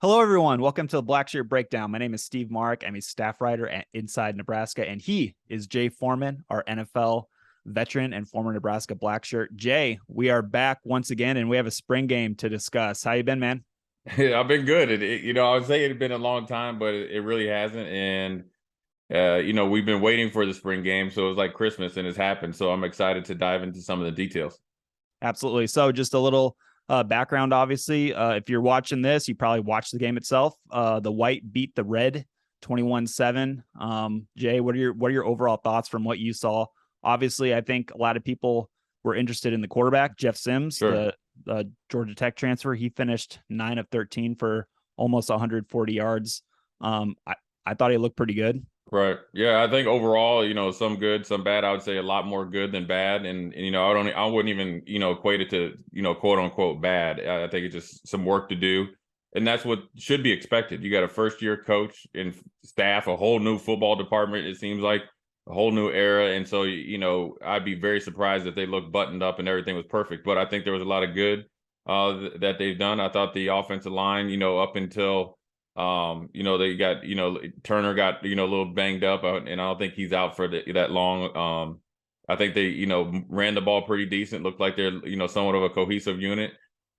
Hello, everyone. Welcome to the Blackshirt Breakdown. My name is Steve Marik. I'm a staff writer at Inside Nebraska, and he is Jay Foreman, our NFL veteran and former Nebraska Blackshirt. Jay, we are back once again, and we have a spring game to discuss. How you been, man? Yeah, I've been good. I would say it had been a long time, but it really hasn't. And we've been waiting for the spring game, so it was like Christmas, and it's happened. So I'm excited to dive into some of the details. Absolutely. So, just a little background. Obviously, if you're watching this, you probably watched the game itself. The white beat the red 21-7. Jay, what are your overall thoughts from what you saw? Obviously, I think a lot of people were interested in the quarterback, Jeff Sims, Sure. the Georgia Tech transfer. He finished 9 of 13 for almost 140 yards. I thought he looked pretty good. Right. Yeah, I think overall, some good, some bad. I would say a lot more good than bad. And I wouldn't even, equate it to, quote unquote bad. I think it's just some work to do. And that's what should be expected. You got a first year coach and staff, a whole new football department, it seems like a whole new era. And so, I'd be very surprised if they looked buttoned up and everything was perfect. But I think there was a lot of good that they've done. I thought the offensive line, up until they got, Turner got, a little banged up, and I don't think he's out for that long. I think they, ran the ball pretty decent, looked like they're, somewhat of a cohesive unit.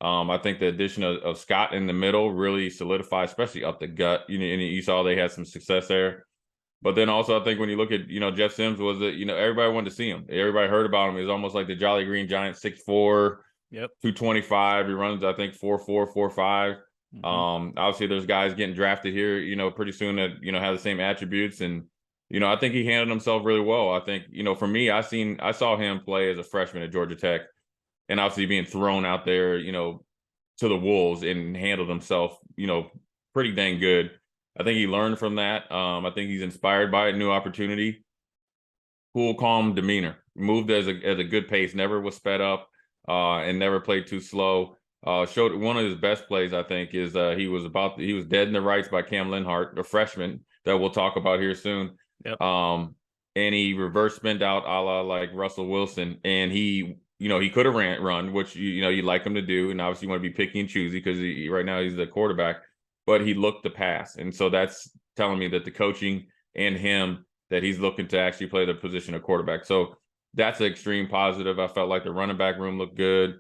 I think the addition of Scott in the middle really solidified, especially up the gut. And you saw they had some success there. But then also, I think when you look at, Jeff Sims was it, everybody wanted to see him. Everybody heard about him. He's almost like the Jolly Green Giant, 6'4", Yep. 225. He runs, I think, 4'4", 4'5". Mm-hmm. Obviously there's guys getting drafted here, pretty soon that, have the same attributes. And, I think he handled himself really well. I think, for me, I saw him play as a freshman at Georgia Tech and obviously being thrown out there, to the wolves and handled himself, pretty dang good. I think he learned from that. I think he's inspired by a new opportunity. Cool, calm demeanor, moved as a good pace, never was sped up, and never played too slow. Showed one of his best plays, I think, is he was dead in the rights by Cam Linhart, a freshman that we'll talk about here soon. Yep. And he reverse spin out a la like Russell Wilson, and he could have run, which you like him to do, and obviously you want to be picky and choosy because right now he's the quarterback, but he looked to pass, and so that's telling me that the coaching and him that he's looking to actually play the position of quarterback. So that's an extreme positive. I felt like the running back room looked good.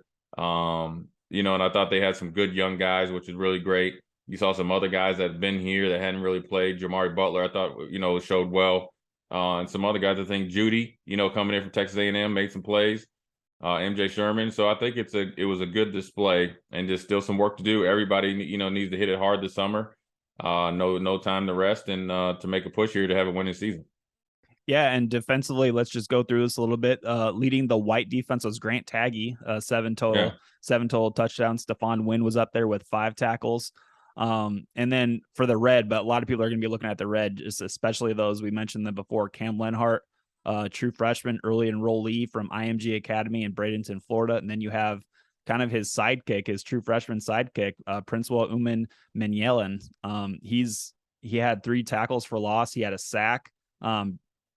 And I thought they had some good young guys, which is really great. You saw some other guys that have been here that hadn't really played. Jamari Butler, I thought, showed well. And some other guys, I think Judy, coming in from Texas A&M, made some plays. MJ Sherman. So I think it was a good display, and there's still some work to do. Everybody, needs to hit it hard this summer. No time to rest and to make a push here to have a winning season. Yeah, and defensively, let's just go through this a little bit. Leading the white defense was Grant Taggy, seven Yeah. total touchdowns. Stephon Wynn was up there with 5 tackles. And then for the red, but a lot of people are going to be looking at the red, just especially those we mentioned them before. Cam Lenhart, true freshman, early enrollee from IMG Academy in Bradenton, Florida. And then you have kind of his sidekick, his true freshman sidekick, Princewell Uman Menyelen. He had 3 tackles for loss. He had a sack.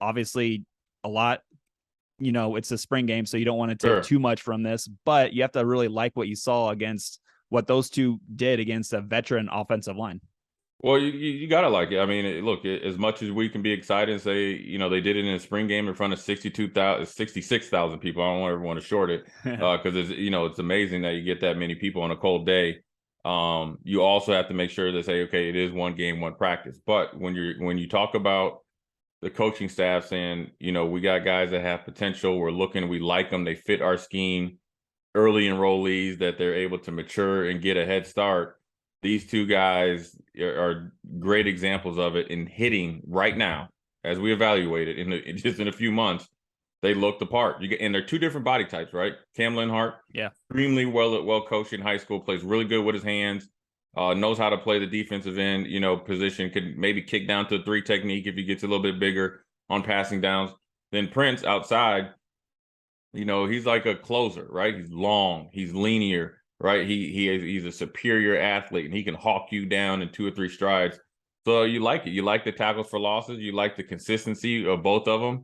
Obviously a lot, it's a spring game, so you don't want to take too much from this, but you have to really like what you saw against what those two did against a veteran offensive line. Well, you gotta like it. I mean, look, as much as we can be excited and say, they did it in a spring game in front of 66,000 people. I don't ever want to short it because it's amazing that you get that many people on a cold day. You also have to make sure to say, okay, it is one game, one practice. But when you talk about the coaching staff saying, we got guys that have potential, we like them, they fit our scheme, early enrollees that they're able to mature and get a head start. These two guys are great examples of it in hitting right now. As we evaluate it just in a few months, they look the part. And they're 2 different body types, right? Cam Linhart, yeah, extremely well coached in high school, plays really good with his hands, knows how to play the defensive end, position, could maybe kick down to a 3 technique if he gets a little bit bigger on passing downs. Then Prince outside, he's like a closer, right? He's long, he's linear, right? He's a superior athlete, and he can hawk you down in 2 or 3 strides. So you like it. You like the tackles for losses. You like the consistency of both of them.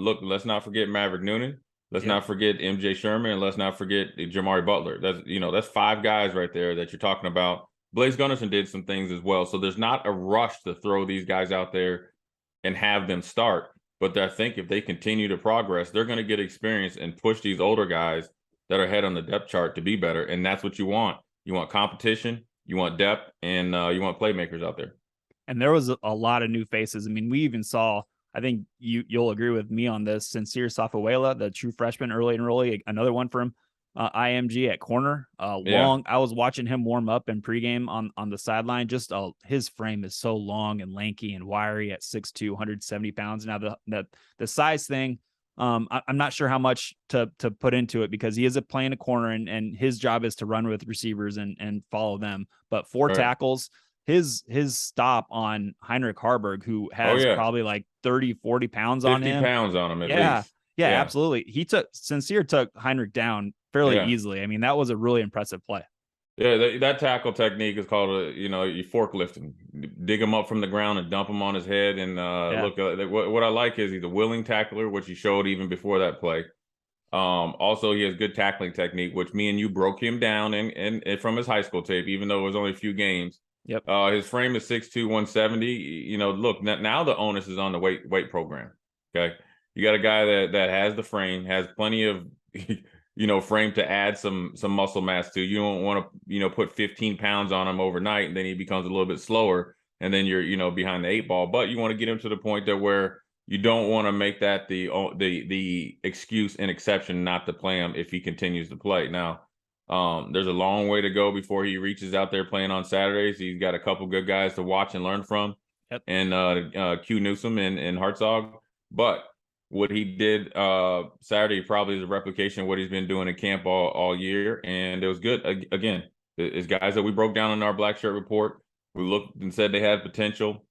Look, let's not forget Maverick Noonan. Let's not forget MJ Sherman, and let's not forget Jamari Butler. That's 5 guys right there that you're talking about Blaze Gunnarsson did some things as well. So there's not a rush to throw these guys out there and have them start. But I think if they continue to progress, they're going to get experience and push these older guys that are ahead on the depth chart to be better. And that's what you want. You want competition, you want depth, and you want playmakers out there. And there was a lot of new faces. I mean, we even saw, I think you'll agree with me on this, Sincere Safuela, the true freshman, early and early, another one from IMG at corner. I was watching him warm up in pregame on the sideline. Just his frame is so long and lanky and wiry at 6'2", 170 pounds. Now the size thing, I'm not sure how much to put into it, because he is playing a corner and his job is to run with receivers and follow them. But four tackles, his stop on Heinrich Harburg, who has probably like 30, 40 pounds on him. 50 pounds on him at least. Yeah, absolutely. Sincere took Heinrich down fairly easily. I mean, that was a really impressive play. Yeah, that tackle technique is called, you forklifting. Dig him up from the ground and dump him on his head. And look, what I like is he's a willing tackler, which he showed even before that play. Also, he has good tackling technique, which me and you broke him down and from his high school tape, even though it was only a few games. Yep. His frame is 6'2", 170. Look, now the onus is on the weight program. Okay. You got a guy that has the frame, has plenty of, frame to add some muscle mass to. You don't want to, put 15 pounds on him overnight, and then he becomes a little bit slower, and then you're, behind the 8 ball. But you want to get him to the point that where you don't want to make that the excuse and exception not to play him if he continues to play. Now, there's a long way to go before he reaches out there playing on Saturdays. He's got a couple good guys to watch and learn from, and Q Newsom and Hartzog. But what he did Saturday probably is a replication of what he's been doing in camp all year, and it was good. Again, it's guys that we broke down in our Blackshirt report. We looked and said they had potential.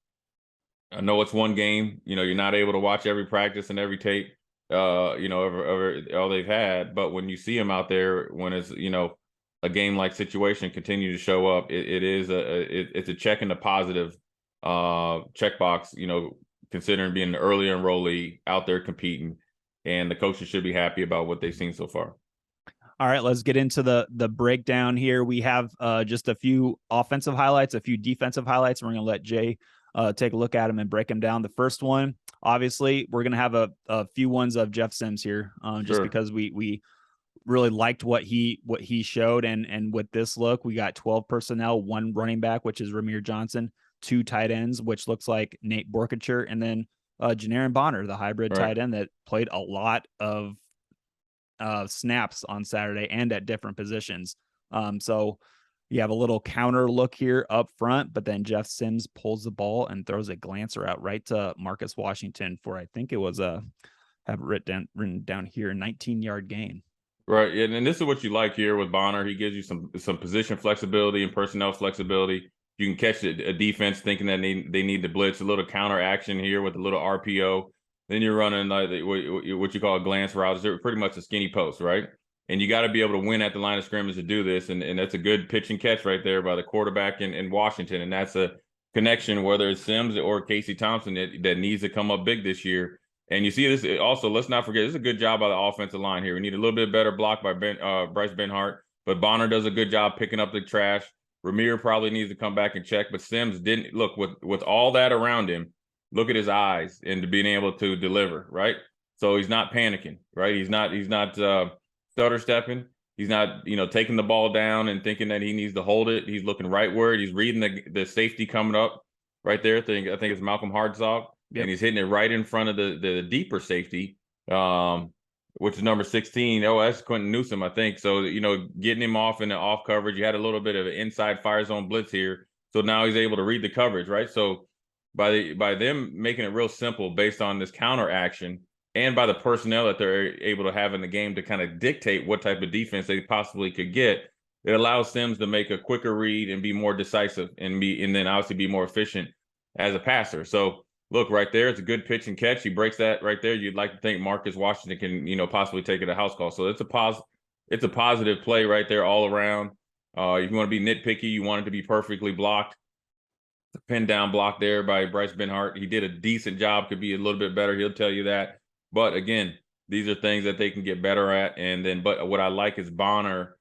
I know it's one game. You're not able to watch every practice and every tape. All they've had, but when you see them out there, when it's a game like situation continue to show up, it's a check in the positive checkbox. Considering being an early enrollee out there competing, and the coaches should be happy about what they've seen so far. All right, let's get into the breakdown here. We have just a few offensive highlights, a few defensive highlights. We're going to let Jay take a look at them and break them down. The first one, obviously, we're going to have a few ones of Jeff Sims here, just because we really liked what he showed. And with this look, we got 12 personnel, 1 running back, which is Ramir Johnson, 2 tight ends, which looks like Nate Borkacher, and then Janarin Bonner, the hybrid tight end that played a lot of snaps on Saturday and at different positions. So you have a little counter look here up front, but then Jeff Sims pulls the ball and throws a glancer out right to Marcus Washington for, I think it was have it written down here, 19-yard gain. Right. And this is what you like here with Bonner. He gives you some position flexibility and personnel flexibility. You can catch a defense thinking that they need to blitz, a little counter action here with a little RPO. Then you're running like what you call a glance route. It's pretty much a skinny post, right? And you got to be able to win at the line of scrimmage to do this. And that's a good pitch and catch right there by the quarterback in Washington. And that's a connection, whether it's Sims or Casey Thompson, that needs to come up big this year. And you see this also, let's not forget, this is a good job by the offensive line here. We need a little bit better block by Bryce Benhart, but Bonner does a good job picking up the trash. Ramir probably needs to come back and check, but Sims didn't look with all that around him. Look at his eyes and being able to deliver, right? So he's not panicking, right? He's not stutter stepping. He's not, taking the ball down and thinking that he needs to hold it. He's looking right where he's reading the safety coming up right there. I think it's Malcolm Hartzog, and he's hitting it right in front of the deeper safety, which is number 16. Oh, that's Quentin Newsom, I think. So, getting him off in the off coverage. You had a little bit of an inside fire zone blitz here. So now he's able to read the coverage, right? So by them making it real simple based on this counter action and by the personnel that they're able to have in the game to kind of dictate what type of defense they possibly could get, it allows Sims to make a quicker read and be more decisive and then obviously be more efficient as a passer. So look right there, it's a good pitch and catch. He breaks that right there. You'd like to think Marcus Washington can, possibly take it a house call. So it's a positive play right there all around. If you want to be nitpicky, you want it to be perfectly blocked. The pin down block there by Bryce Benhart. He did a decent job, could be a little bit better. He'll tell you that. But again, these are things that they can get better at. And then, but what I like is Bonner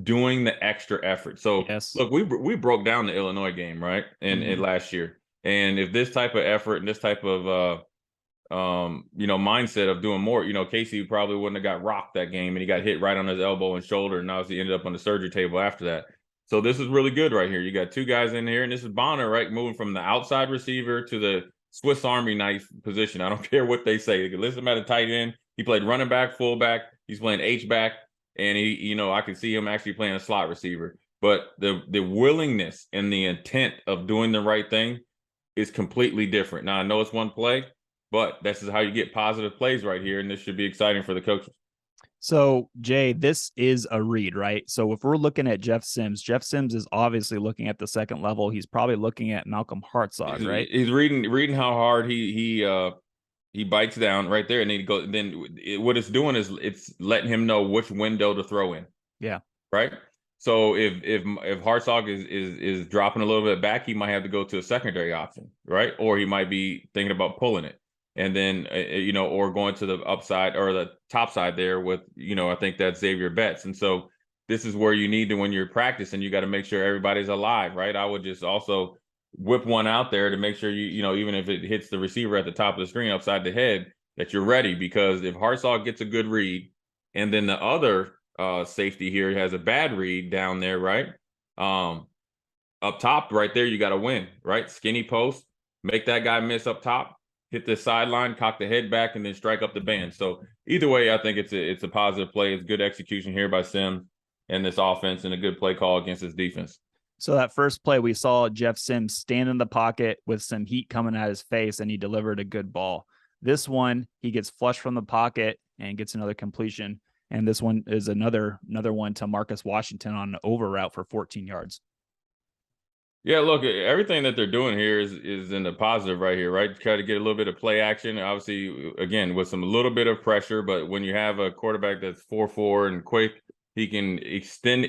doing the extra effort. So Yes. look, we broke down the Illinois game, right? In last year. And if this type of effort and this type of mindset of doing more, Casey probably wouldn't have got rocked that game, and he got hit right on his elbow and shoulder, and obviously ended up on the surgery table after that. So this is really good right here. You got two guys in here, and this is Bonner, right, moving from the outside receiver to the Swiss Army knife position. I don't care what they say. They can list him at a tight end. He played running back, fullback. He's playing H back, and I can see him actually playing a slot receiver. But the willingness and the intent of doing the right thing is completely different. Now I know it's one play, but this is how you get positive plays right here, and this should be exciting for the coaches. So, Jay, this is a read, right? So if we're looking at Jeff Sims is obviously looking at the second level. He's probably looking at Malcolm Hartzog, right? He's reading how hard he bites down right there, and what it's doing is it's letting him know which window to throw in. Yeah. Right. So if Hartzog is dropping a little bit back, he might have to go to a secondary option, right? Or he might be thinking about pulling it. And then, or going to the upside or the top side there with, I think that's Xavier Betts. And so this is where you need to, when you're practicing, you got to make sure everybody's alive, right? I would just also whip one out there to make sure even if it hits the receiver at the top of the screen upside the head, that you're ready. Because if Hartzog gets a good read and then the other safety here has a bad read down there, right? Up top right there, you got to win, right? Skinny post, make that guy miss up top, hit the sideline, cock the head back, and then strike up the band. So either way, I think it's a positive play. It's good execution here by Sims and this offense, and a good play call against his defense. So that first play, we saw Jeff Sims stand in the pocket with some heat coming at his face, and he delivered a good ball. This one, he gets flushed from the pocket and gets another completion. And this one is another one to Marcus Washington on an over route for 14 yards. Yeah, look, everything that they're doing here is in the positive right here, right? Try to get a little bit of play action. Obviously, again, with some little bit of pressure, but when you have a quarterback that's 4-4 and quick, he can extend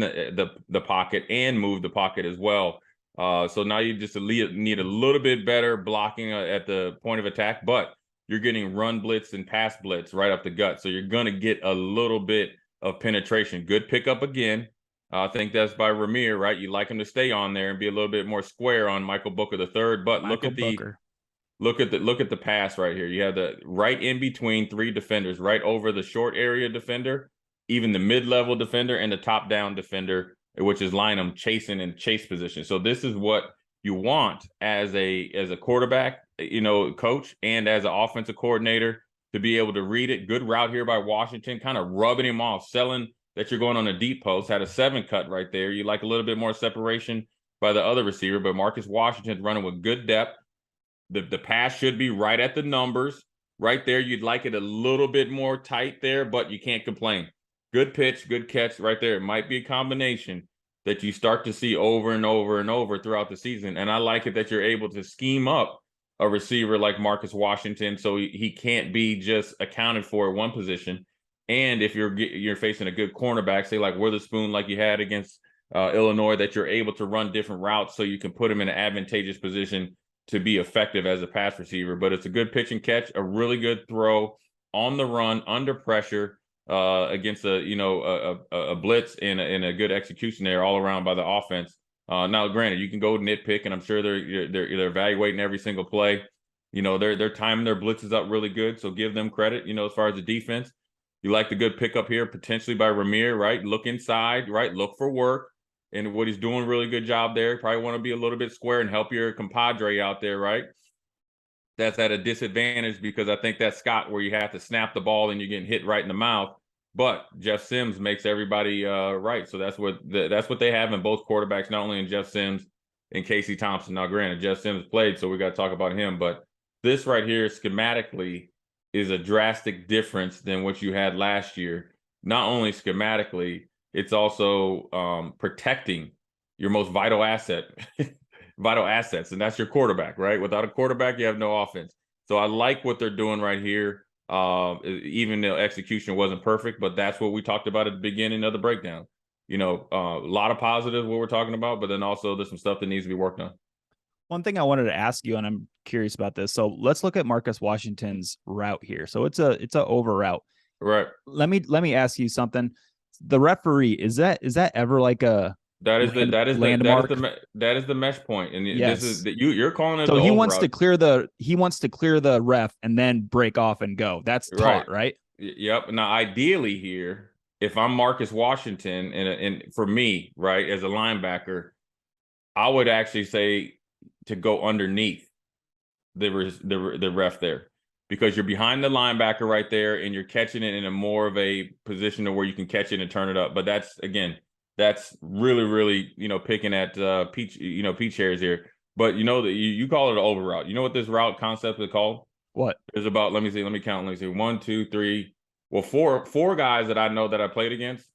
the pocket and move the pocket as well. So now you just need a little bit better blocking at the point of attack, but you're getting run blitz and pass blitz right up the gut. So you're going to get a little bit of penetration. Good pickup again. I think that's by Ramir, right? You like him to stay on there and be a little bit more square on Michael Booker III. But look at the pass right here. You have the right in between three defenders, right over the short area defender, even the mid-level defender, and the top-down defender, which is line them chasing and chase position. So this is what you want as a quarterback, coach, and as an offensive coordinator, to be able to read it. Good route here by Washington, kind of rubbing him off, selling that you're going on a deep post. Had a 7 cut right there. You like a little bit more separation by the other receiver, but Marcus Washington's running with good depth. The pass should be right at the numbers right there. You'd like it a little bit more tight there, but you can't complain. Good pitch, good catch right there. It might be a combination that you start to see over and over and over throughout the season. And I like it that you're able to scheme up a receiver like Marcus Washington so he can't be just accounted for at one position. And if you're facing a good cornerback, say like Witherspoon, like you had against Illinois, that you're able to run different routes so you can put him in an advantageous position to be effective as a pass receiver. But it's a good pitch and catch, a really good throw on the run, under pressure, against a blitz and a good execution there all around by the offense. Now, granted, you can go nitpick, and I'm sure they're evaluating every single play. They're timing their blitzes up really good, so give them credit. As far as the defense. You like the good pickup here, potentially by Ramir, right? Look inside, right? Look for work. And what he's doing, really good job there. Probably want to be a little bit square and help your compadre out there, right? That's at a disadvantage because I think that's Scott where you have to snap the ball and you're getting hit right in the mouth. But Jeff Sims makes everybody right. So that's what they have in both quarterbacks, not only in Jeff Sims and Casey Thompson. Now, granted, Jeff Sims played, so we got to talk about him. But this right here, schematically, is a drastic difference than what you had last year. Not only schematically, it's also protecting your most vital assets, and that's your quarterback, right? Without a quarterback, you have no offense. So I like what they're doing right here. Even though execution wasn't perfect, but that's what we talked about at the beginning of the breakdown. A lot of positives what we're talking about, but then also there's some stuff that needs to be worked on. One thing I wanted to ask you, and I'm curious about this. So let's look at Marcus Washington's route here. So it's a over route. Right. Let me ask you something. the referee, is that ever like a landmark? That is the mesh point, and this is Yes. that you're calling it So the he over wants to route. clear the ref and then break off and go. That's Right. taught, right? Yep. Now, ideally here, if I'm Marcus Washington, and for me, right, as a linebacker, I would actually say to go underneath the ref there, because you're behind the linebacker right there, and you're catching it in a more of a position to where you can catch it and turn it up. But that's really, really, picking at peach hairs here. But you call it an over route. You know what this route concept is called? What? There's about, let me see, let me count. Let me see. One, two, three. Well, four guys that I know that I played against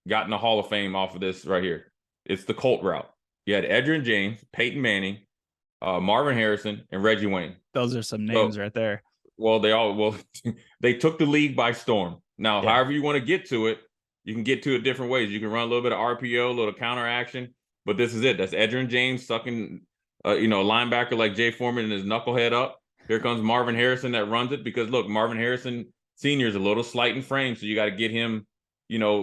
got in the Hall of Fame off of this right here. It's the Colt route. You had Edgerrin James, Peyton Manning, Marvin Harrison, and Reggie Wayne. Those are some names right there. Well, they took the league by storm. Now, however you want to get to it, you can get to it different ways. You can run a little bit of RPO, a little counter action, but this is it. That's Edgerrin James sucking, linebacker like Jay Foreman and his knucklehead up. Here comes Marvin Harrison that runs it, because look, Marvin Harrison Sr. is a little slight in frame, so you got to get him,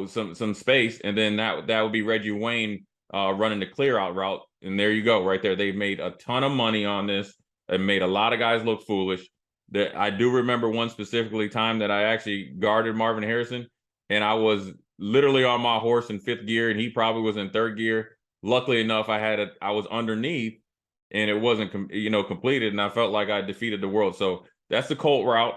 some space, and then that would be Reggie Wayne running the clear out route, and there you go, right there. They've made a ton of money on this. It made a lot of guys look foolish. That I do remember one specifically time that I actually guarded Marvin Harrison, and I was literally on my horse in 5th gear, and he probably was in 3rd gear. Luckily enough, I was underneath, and it wasn't completed, and I felt like I defeated the world. So that's the Colt route.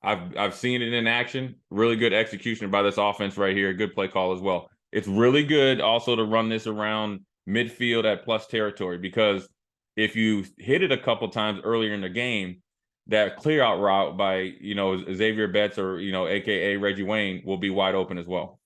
I've seen it in action. Really good execution by this offense right here. Good play call as well. It's really good also to run this around midfield at plus territory, because if you hit it a couple times earlier in the game, that clear out route by Xavier Betts or aka Reggie Wayne will be wide open as well.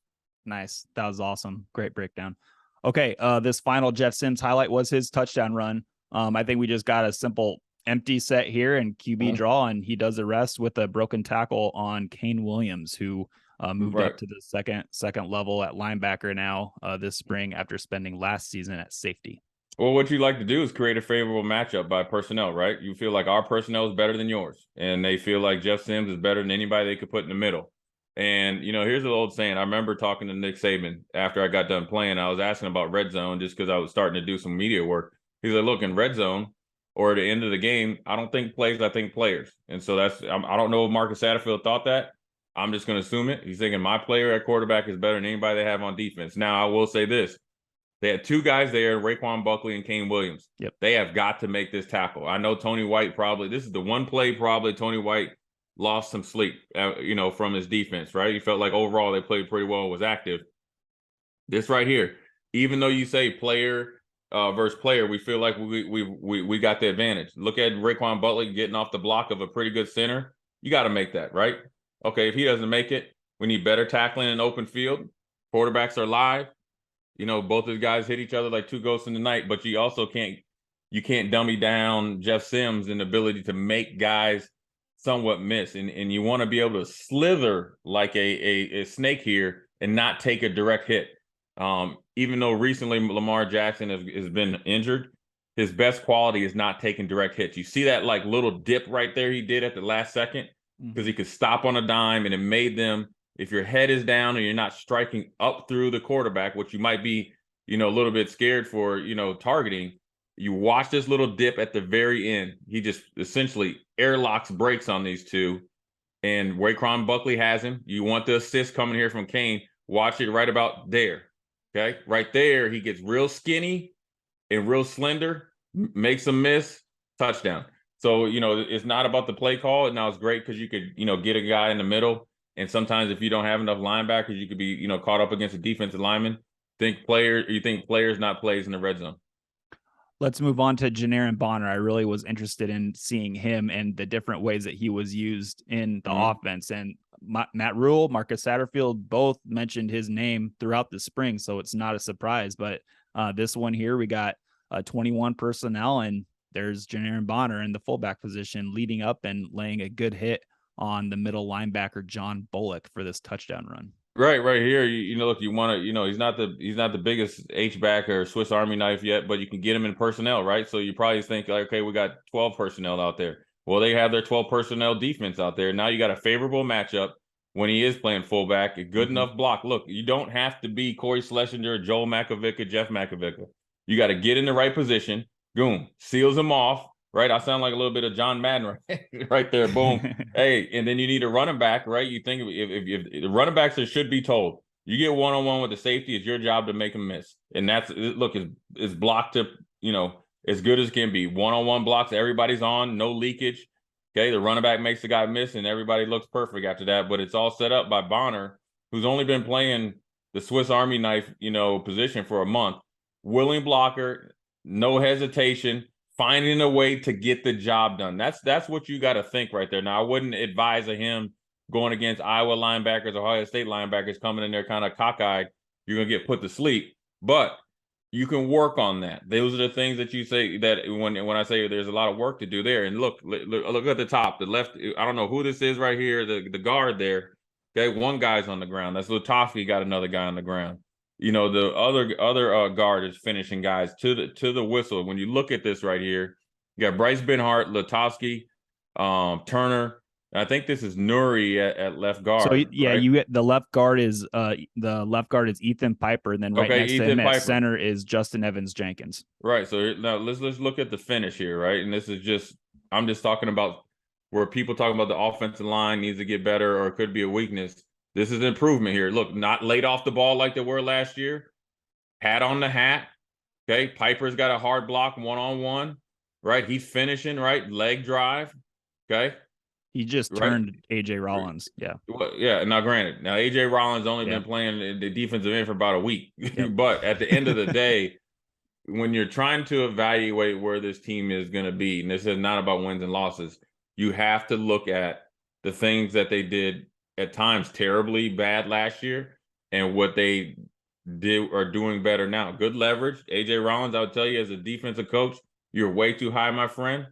Nice. That was awesome. Great breakdown. Okay, this final Jeff Sims highlight was his touchdown run. I think we just got a simple empty set here and QB draw, and he does the rest with a broken tackle on Kane Williams, who moved up to the second level at linebacker now this spring after spending last season at safety. Well, what you like to do is create a favorable matchup by personnel, right? You feel like our personnel is better than yours, and they feel like Jeff Sims is better than anybody they could put in the middle. And, here's the old saying. I remember talking to Nick Saban after I got done playing. I was asking about red zone just because I was starting to do some media work. He's like, look, in red zone or at the end of the game, I don't think plays, I think players. And so I don't know if Marcus Satterfield thought that. I'm just going to assume it. He's thinking my player at quarterback is better than anybody they have on defense. Now, I will say this. They had 2 guys there, Raekwon Buckley and Kane Williams. Yep. They have got to make this tackle. I know Tony White this is the one play probably Tony White lost some sleep, from his defense, right? He felt like overall they played pretty well, was active. This right here, even though you say player versus player, we feel like we got the advantage. Look at Raekwon Buckley getting off the block of a pretty good center. You got to make that, right? Okay, if he doesn't make it, we need better tackling in open field. Quarterbacks are live. Both of the guys hit each other like 2 ghosts in the night, but you also can't dummy down Jeff Sims' and ability to make guys somewhat miss. And you want to be able to slither like a snake here and not take a direct hit. Even though recently Lamar Jackson has been injured, his best quality is not taking direct hits. You see that like little dip right there he did at the last second, because he could stop on a dime, and it made them, if your head is down and you're not striking up through the quarterback, which you might be, a little bit scared for, targeting, you watch this little dip at the very end. He just essentially airlocks brakes on these 2. And Raekwon Buckley has him. You want the assist coming here from Kane. Watch it right about there. Okay? Right there, he gets real skinny and real slender, makes a miss, touchdown. So, it's not about the play call. Now it's great because you could, get a guy in the middle. And sometimes if you don't have enough linebackers, you could be, caught up against a defensive lineman. You think players, not plays in the red zone. Let's move on to Janiran Bonner. I really was interested in seeing him and the different ways that he was used in the offense. And Matt Rule, Marcus Satterfield both mentioned his name throughout the spring, so it's not a surprise. But this one here, we got 21 personnel, and there's Janiran Bonner in the fullback position, leading up and laying a good hit on the middle linebacker John Bullock for this touchdown run. Right here. Look, you want to, he's not the biggest H-back or Swiss Army knife yet, but you can get him in personnel, right? So you probably think, like, okay, we got 12 personnel out there. Well, they have their 12 personnel defense out there. Now you got a favorable matchup. when he is playing fullback. A good enough block. Look, you don't have to be Corey Schlesinger, Joel Makovica, Jeff Makovica. You got to get in the right position. Boom, seals him off. Right, I sound like a little bit of John Madden right there. Boom. Hey, and then you need a running back, right? You think if the running backs should be told, you get one-on-one with the safety, it's your job to make them miss. And that's, look, it's blocked to, as good as can be. One-on-one blocks, everybody's on, no leakage. Okay, the running back makes the guy miss, and everybody looks perfect after that. But it's all set up by Bonner, who's only been playing the Swiss Army knife, position for a month. Willing blocker, no hesitation, finding a way to get the job done. That's what you got to think right there. Now, I wouldn't advise of him going against Iowa linebackers, Ohio State linebackers coming in there kind of cockeyed. You're going to get put to sleep. But you can work on that. Those are the things that you say that when I say there's a lot of work to do there. And look at the top, the left. I don't know who this is right here, the guard there. Okay, one guy's on the ground. That's Lutovsky, got another guy on the ground. The other guard is finishing guys to the whistle. When you look at this right here, you got Bryce Benhart, Lutovsky, Turner. I think this is Nuri at left guard. So yeah, right? you get the left guard is Ethan Piper, and then right next to him at center is Justin Evans Jenkins. Right. So now let's look at the finish here, right? And this is I'm just talking about where people talking about the offensive line needs to get better or it could be a weakness. This is improvement here. Look, not laid off the ball like they were last year. Hat on the hat. Okay. Piper's got a hard block one-on-one, right? He's finishing, right? Leg drive. Okay. He just turned AJ Rollins. Yeah. Well, yeah. Now, granted, AJ Rollins only been playing the defensive end for about a week. Yep. But at the end of the day, when you're trying to evaluate where this team is going to be, and this is not about wins and losses, you have to look at the things that they did at times terribly bad last year and what they are doing better now. Good leverage. AJ Rollins, I would tell you, as a defensive coach, you're way too high, my friend.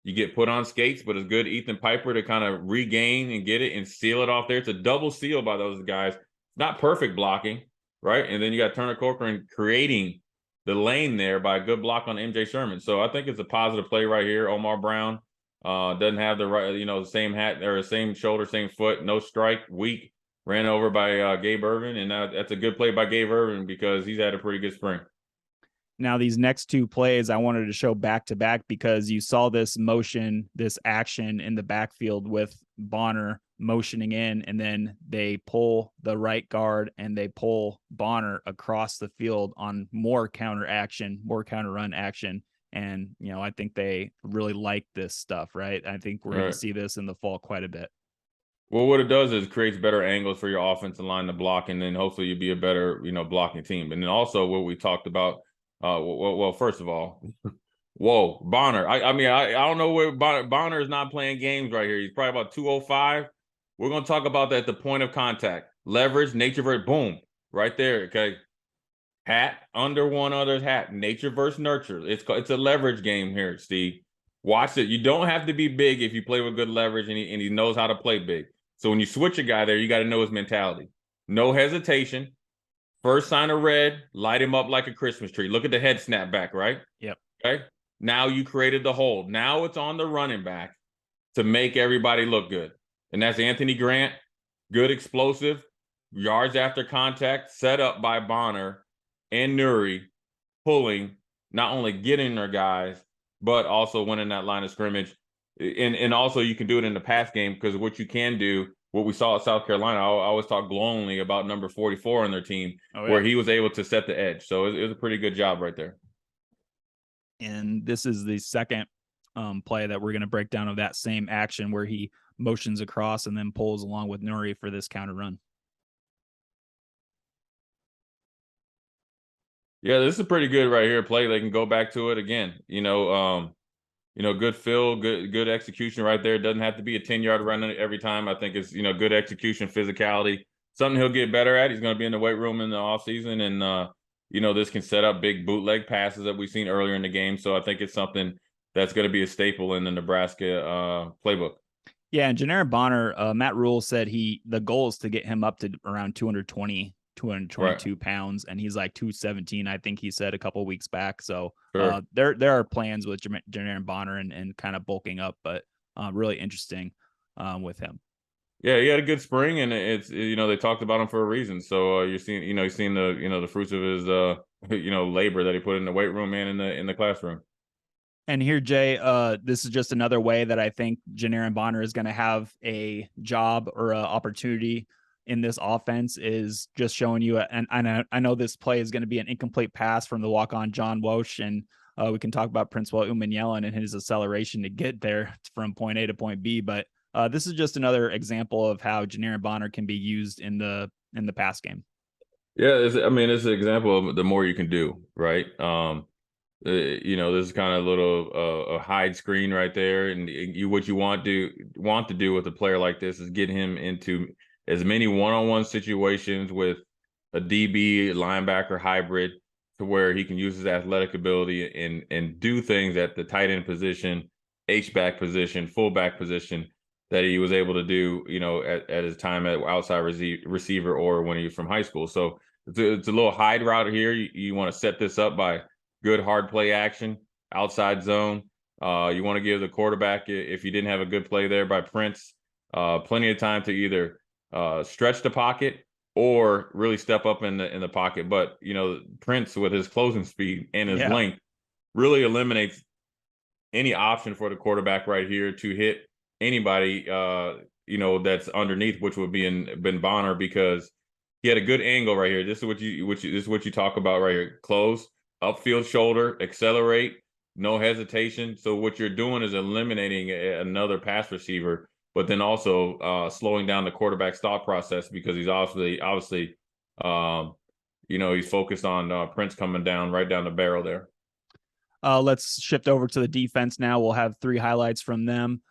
You get put on skates, but it's good Ethan Piper to kind of regain and get it and seal it off there. It's a double seal by those guys. It's not perfect blocking, right? And then you got Turner Corcoran creating the lane there by a good block on MJ Sherman. So I think it's a positive play right here. Omar Brown doesn't have the right, the same hat or same shoulder, same foot, no strike, weak, ran over by Gabe Ervin. And that's a good play by Gabe Ervin because he's had a pretty good spring. Now, these next two plays I wanted to show back to back because you saw this motion, this action in the backfield with Bonner motioning in, and then they pull the right guard and they pull Bonner across the field on more counter action, more counter run action. And, I think they really like this stuff, right? I think we're going to see this in the fall quite a bit. Well, what it does is creates better angles for your offensive line to block, and then hopefully you'll be a better, blocking team. And then also what we talked about, well, first of all, whoa, Bonner. I don't know where Bonner is not playing games right here. He's probably about 205. We're going to talk about that at the point of contact. Leverage, nature versus boom, right there, okay? Hat under one other's hat. Nature versus nurture. It's a leverage game here, Steve. Watch it. You don't have to be big if you play with good leverage and he knows how to play big. So when you switch a guy there, you got to know his mentality. No hesitation. First sign of red, light him up like a Christmas tree. Look at the head snap back, right? Yep. Okay. Now you created the hold. Now it's on the running back to make everybody look good. And that's Anthony Grant. Good explosive. Yards after contact. Set up by Bonner and Nuri. Pulling. Not only getting their guys, but also winning that line of scrimmage. And also you can do it in the pass game because what you can do, what we saw at South Carolina, I always talk glowingly about number 44 on their team, where he was able to set the edge. So it was a pretty good job right there. And this is the second play that we're going to break down of that same action where he motions across and then pulls along with Nuri for this counter run. Yeah, this is pretty good right here. Play. They can go back to it again. Good fill, good execution right there. It doesn't have to be a 10-yard run every time. I think it's, good execution, physicality, something he'll get better at. He's going to be in the weight room in the offseason. And, this can set up big bootleg passes that we've seen earlier in the game. So I think it's something that's going to be a staple in the Nebraska playbook. Yeah, and Janarin Bonner, Matt Rule said the goal is to get him up to around 222 pounds, and he's like 217, I think he said a couple of weeks back. So there are plans with Janarin Bonner and kind of bulking up, but really interesting with him. Yeah, he had a good spring, and it's they talked about him for a reason. So you're seeing the fruits of his labor that he put in the weight room and in the classroom. And here, Jay, this is just another way that I think Janiran Bonner is going to have a job or an opportunity in this offense, is just showing you. And I know this play is going to be an incomplete pass from the walk-on John Walsh, and we can talk about Princewell Umanyalan and his acceleration to get there from point A to point B. But this is just another example of how Janiran Bonner can be used in the pass game. Yeah, it's an example of the more you can do, right? This is kind of a little a hide screen right there, and what you want to do with a player like this is get him into as many one-on-one situations with a DB linebacker hybrid, to where he can use his athletic ability and do things at the tight end position, H-back position, fullback position that he was able to do, at his time at outside receiver or when he was from high school. So it's a little hide route here. You want to set this up by good hard play action, outside zone. You want to give the quarterback, if you didn't have a good play there by Prince, plenty of time to either stretch the pocket or really step up in the pocket. But Prince, with his closing speed and his length, really eliminates any option for the quarterback right here to hit anybody that's underneath, which would be Ben Bonner, because he had a good angle right here. This is what you talk about right here. Close, upfield shoulder, accelerate, no hesitation. So what you're doing is eliminating another pass receiver, but then also slowing down the quarterback's thought process, because he's obviously he's focused on Prince coming down right down the barrel there. Let's shift over to the defense now. We'll have 3 highlights from them.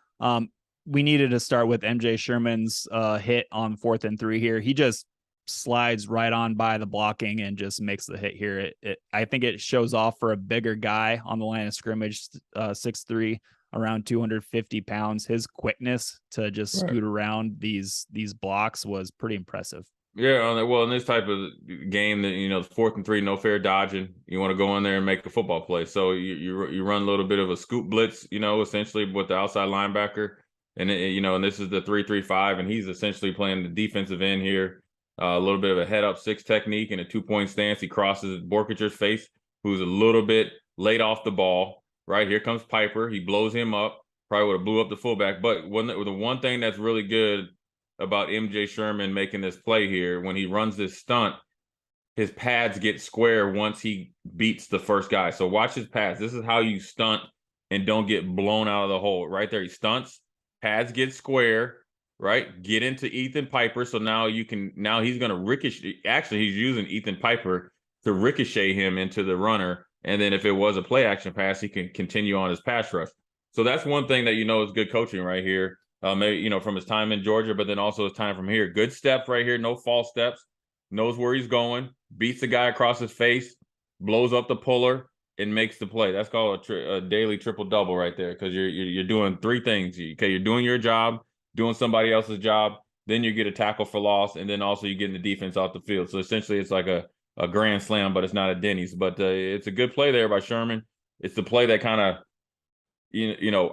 We needed to start with MJ Sherman's hit on 4th and 3 here. He just slides right on by the blocking and just makes the hit here. I think it shows off for a bigger guy on the line of scrimmage, 6'3", around 250 pounds. His quickness to just scoot around these blocks was pretty impressive. Yeah, well, in this type of game, that 4th and 3, no fair dodging. You want to go in there and make a football play. So you run a little bit of a scoop blitz, essentially with the outside linebacker, and and this is the 3-3-5, and he's essentially playing the defensive end here. A little bit of a head up 6 technique and a 2-point stance. He crosses Borkacher's face, who's a little bit late off the ball. Right, here comes Piper. He blows him up. Probably would have blew up the fullback. But the one thing that's really good about MJ Sherman making this play here, when he runs this stunt, his pads get square once he beats the first guy. So watch his pads. This is how you stunt and don't get blown out of the hole. Right there, he stunts, pads get square, right? Get into Ethan Piper. So now he's going to ricochet. Actually, he's using Ethan Piper to ricochet him into the runner. And then if it was a play action pass, he can continue on his pass rush. So that's one thing that is good coaching right here. Maybe from his time in Georgia, but then also his time from here. Good steps right here, no false steps. Knows where he's going, beats the guy across his face, blows up the puller, and makes the play. That's called a daily triple double right there, because you're doing 3 things. Okay, you're doing your job, doing somebody else's job, then you get a tackle for loss, and then also you're getting the defense off the field. So essentially, it's like a grand slam, but it's not a Denny's. But it's a good play there by Sherman. It's the play that kind of,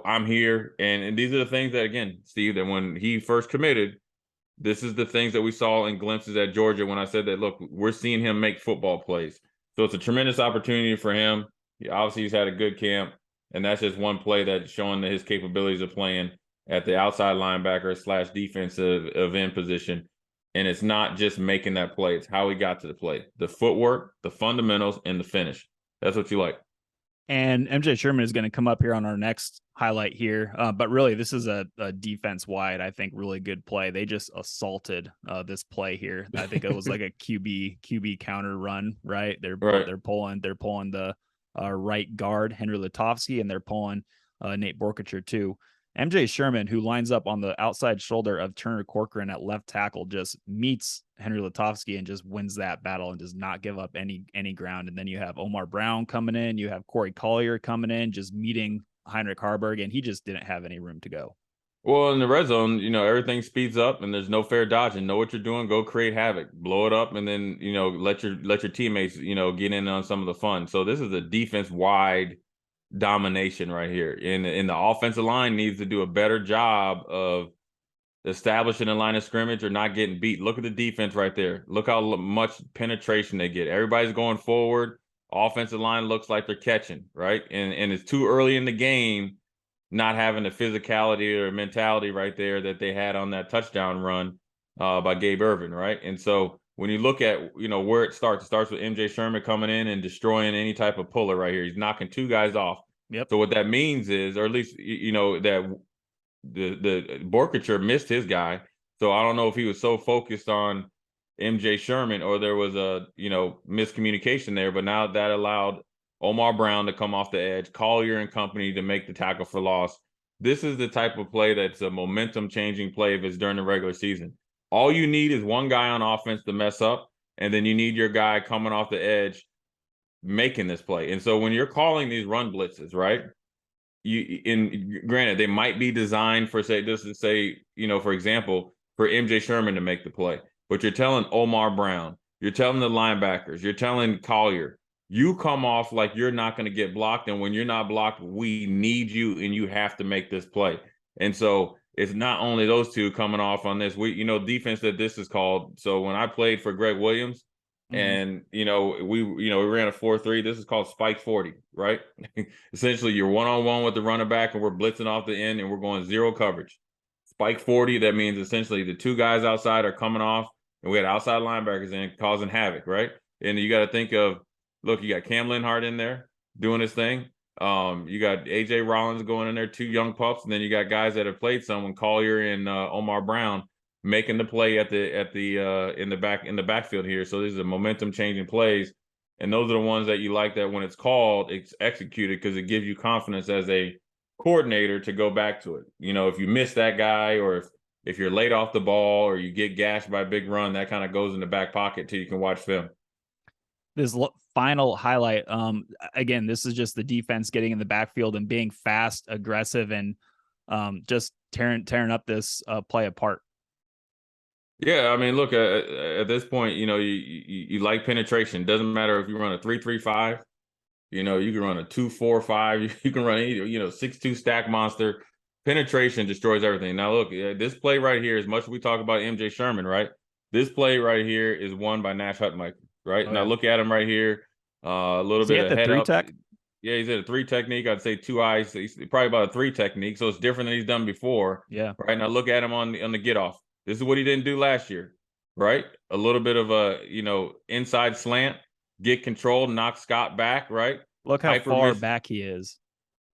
I'm here. And these are the things that, again, Steve, that when he first committed, this is the things that we saw in glimpses at Georgia when I said that, look, we're seeing him make football plays. So it's a tremendous opportunity for him. Obviously, he's had a good camp, and that's just one play that's showing his capabilities of playing at the outside linebacker / defensive end position. And it's not just making that play. It's how he got to the play. The footwork, the fundamentals, and the finish. That's what you like. And MJ Sherman is going to come up here on our next highlight here. But really, this is a defense wide, I think, really good play. They just assaulted this play here. I think it was like a QB counter run, right? They're pulling the right guard, Henry Lutovsky, and they're pulling Nate Borkacher too. MJ Sherman, who lines up on the outside shoulder of Turner Corcoran at left tackle, just meets Henry Lutovsky and just wins that battle and does not give up any ground. And then you have Omar Brown coming in, you have Corey Collier coming in, just meeting Heinrich Harburg, and he just didn't have any room to go. Well, in the red zone, everything speeds up and there's no fair dodging. Know what you're doing, go create havoc, blow it up, and then let your teammates get in on some of the fun. So this is a defense wide domination right here. In the offensive line needs to do a better job of establishing a line of scrimmage or not getting beat. Look at the defense right there. Look how much penetration they get. Everybody's going forward. Offensive line looks like they're catching, right? And it's too early in the game not having the physicality or mentality right there that they had on that touchdown run by Gabe Ervin, right? And so when you look at, where it starts with MJ Sherman coming in and destroying any type of puller right here. He's knocking two guys off. Yep. So what that means is, or at least, that the Borkature missed his guy. So I don't know if he was so focused on MJ Sherman or there was a, miscommunication there, but now that allowed Omar Brown to come off the edge, Collier and company to make the tackle for loss. This is the type of play that's a momentum changing play if it's during the regular season. All you need is one guy on offense to mess up, and then you need your guy coming off the edge making this play. And so when you're calling these run blitzes, right? Granted, they might be designed for, say, for example, for MJ Sherman to make the play, but you're telling Omar Brown, you're telling the linebackers, you're telling Collier, you come off like you're not going to get blocked, and when you're not blocked, we need you, and you have to make this play. And so it's not only those two coming off on this. Defense that this is called. So when I played for Greg Williams, and we ran a 4-3. This is called spike 40, right? Essentially, you're one-on-one with the running back, and we're blitzing off the end, and we're going zero coverage. Spike 40, that means essentially the two guys outside are coming off, and we had outside linebackers in causing havoc, right? And you got to think of, look, you got Cam Linhart in there doing his thing. You got AJ Rollins going in there, two young pups, and then you got guys that have played some, Collier and Omar Brown, making the play in the backfield here. So these are momentum changing plays, and those are the ones that you like, that when it's called, it's executed, because it gives you confidence as a coordinator to go back to it. If you miss that guy, or if you're late off the ball, or you get gashed by a big run, that kind of goes in the back pocket till you can watch film. This final highlight, again, this is just the defense getting in the backfield and being fast, aggressive, and just tearing up this play apart. Yeah, I mean, look, at this point, you like penetration. Doesn't matter if you run a 3-3-5, you can run a 2-4-5, you can run 6-2 stack monster. Penetration destroys everything. Now, look, this play right here, as much as we talk about MJ Sherman, right? This play right here is won by Nash Hutmeister, right? Oh, now, look at him right here. A little bit of head up. Tech? Yeah, he's at a 3 technique. I'd say 2 eyes. He's probably about a 3 technique, so it's different than he's done before. Yeah. Right, now look at him on the get off. This is what he didn't do last year, right? A little bit of a, inside slant, get control, knock Scott back, right? Look how far back he is.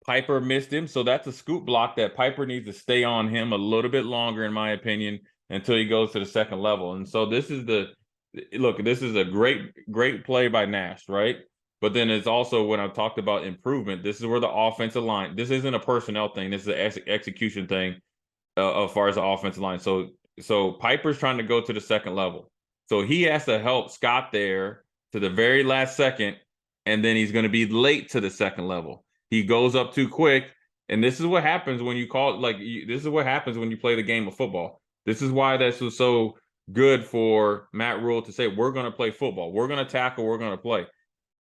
Piper missed him, so that's a scoop block that Piper needs to stay on him a little bit longer, in my opinion, until he goes to the second level. And so this is a great play by Nash, right? But then it's also, when I talked about improvement, this is where the offensive line, this isn't a personnel thing, this is an execution thing as far as the offensive line. So Piper's trying to go to the second level. So he has to help Scott there to the very last second, and then he's going to be late to the second level. He goes up too quick, and this is what happens when you this is what happens when you play the game of football. This is why this was so good for Matt Rule to say, we're going to play football. We're going to tackle. We're going to play.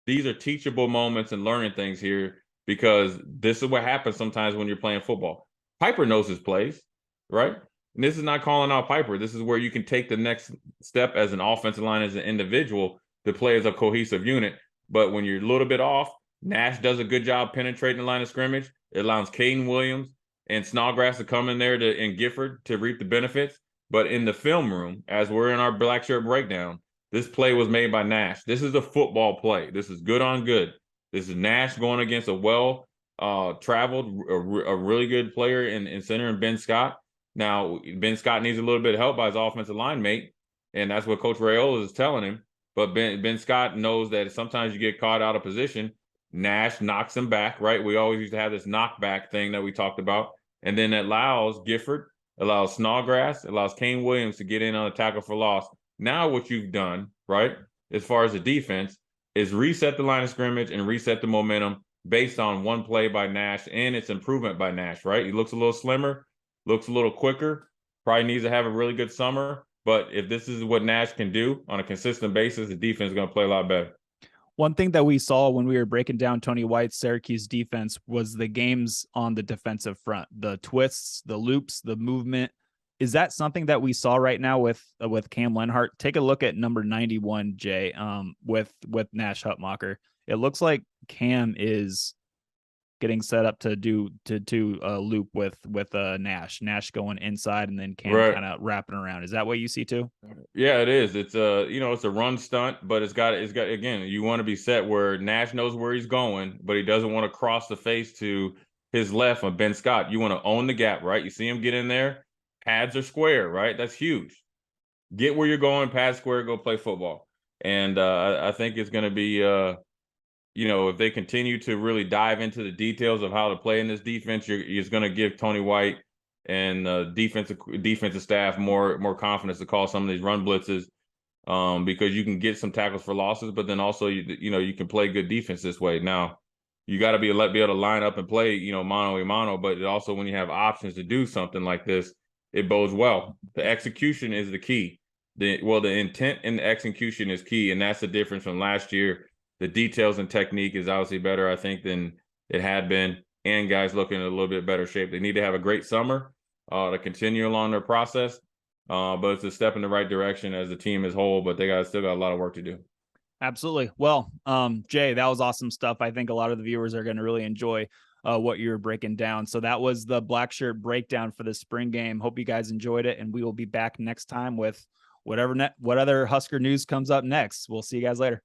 These are teachable moments and learning things here, because this is what happens sometimes when you're playing football. Piper knows his plays, right? And this is not calling out Piper. This is where you can take the next step as an offensive line, as an individual, to play as a cohesive unit. But when you're a little bit off, Nash does a good job penetrating the line of scrimmage. It allows Caden Williams and Snodgrass to come in there and Gifford to reap the benefits. But in the film room, as we're in our Blackshirt breakdown, this play was made by Nash. This is a football play. This is good on good. This is Nash going against a traveled, a really good player in center, and Ben Scott. Now, Ben Scott needs a little bit of help by his offensive line mate, and that's what Coach Raiola is telling him. But Ben Scott knows that sometimes you get caught out of position. Nash knocks him back, right? We always used to have this knockback thing that we talked about. And then it allows Gifford, allows Snodgrass, allows Kane Williams to get in on a tackle for loss. Now what you've done, right, as far as the defense, is reset the line of scrimmage and reset the momentum based on one play by Nash and its improvement by Nash, right? He looks a little slimmer, looks a little quicker, probably needs to have a really good summer. But if this is what Nash can do on a consistent basis, the defense is going to play a lot better. One thing that we saw when we were breaking down Tony White's Syracuse defense was the games on the defensive front, the twists, the loops, the movement. Is that something that we saw right now with Cam Lenhart? Take a look at number 91, Jay, with Nash Hutmacher. It looks like Cam is getting set up to do a loop with Nash going inside and then Cam Right. kind of wrapping around. Is that what you see too? Yeah, it is. It's a it's a run stunt, but it's got again, you want to be set where Nash knows where he's going, but he doesn't want to cross the face to his left on Ben Scott. You want to own the gap, right? You see him get in there, pads are square, right? That's huge. Get where you're going, pad square, go play football. And I think it's going to be if they continue to really dive into the details of how to play in this defense, it's going to give Tony White and defensive staff more confidence to call some of these run blitzes, because you can get some tackles for losses, but then also you can play good defense this way. Now you got to be able to line up and play mano a mano, but it also, when you have options to do something like this, it bodes well. The execution is the key. The intent and the execution is key, and that's the difference from last year. The details and technique is obviously better, I think, than it had been, and guys looking in a little bit better shape. They need to have a great summer to continue along their process, but it's a step in the right direction as a team as whole, but they still got a lot of work to do. Absolutely. Well, Jay, that was awesome stuff. I think a lot of the viewers are going to really enjoy what you're breaking down. So that was the Blackshirt breakdown for the spring game. Hope you guys enjoyed it, and we will be back next time with what other Husker news comes up next. We'll see you guys later.